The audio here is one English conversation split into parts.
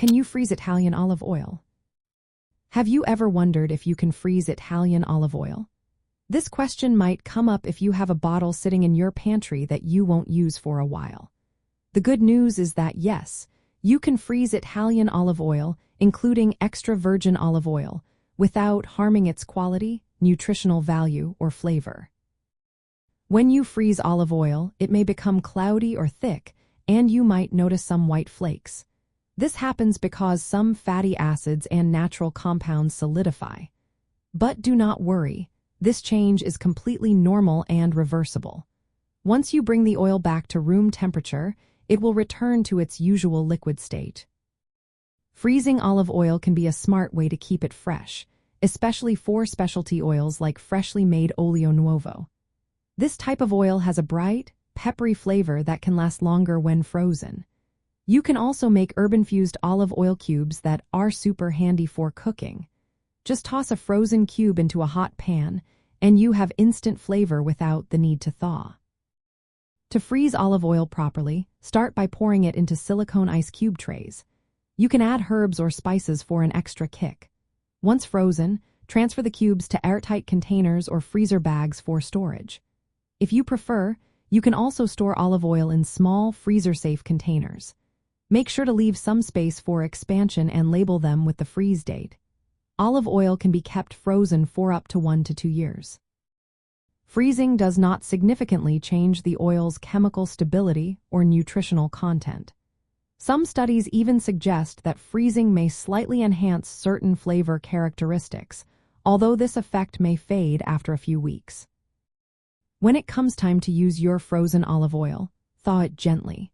Can you freeze Italian olive oil? Have you ever wondered if you can freeze Italian olive oil? This question might come up if you have a bottle sitting in your pantry that you won't use for a while. The good news is that yes, you can freeze Italian olive oil, including extra virgin olive oil, without harming its quality, nutritional value, or flavor. When you freeze olive oil, it may become cloudy or thick, and you might notice some white flakes. This happens because some fatty acids and natural compounds solidify. But do not worry, this change is completely normal and reversible. Once you bring the oil back to room temperature, it will return to its usual liquid state. Freezing olive oil can be a smart way to keep it fresh, especially for specialty oils like freshly made olio nuovo. This type of oil has a bright, peppery flavor that can last longer when frozen. You can also make herb-infused olive oil cubes that are super handy for cooking. Just toss a frozen cube into a hot pan, and you have instant flavor without the need to thaw. To freeze olive oil properly, start by pouring it into silicone ice cube trays. You can add herbs or spices for an extra kick. Once frozen, transfer the cubes to airtight containers or freezer bags for storage. If you prefer, you can also store olive oil in small, freezer-safe containers. Make sure to leave some space for expansion and label them with the freeze date. Olive oil can be kept frozen for up to 1 to 2 years. Freezing does not significantly change the oil's chemical stability or nutritional content. Some studies even suggest that freezing may slightly enhance certain flavor characteristics, although this effect may fade after a few weeks. When it comes time to use your frozen olive oil, thaw it gently.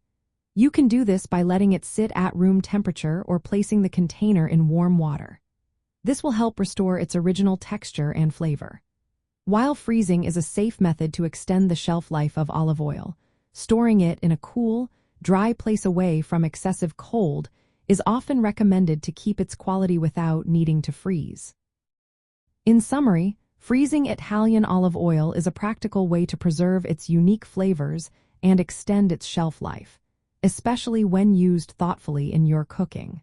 You can do this by letting it sit at room temperature or placing the container in warm water. This will help restore its original texture and flavor. While freezing is a safe method to extend the shelf life of olive oil, storing it in a cool, dry place away from excessive cold is often recommended to keep its quality without needing to freeze. In summary, freezing Italian olive oil is a practical way to preserve its unique flavors and extend its shelf life, especially when used thoughtfully in your cooking.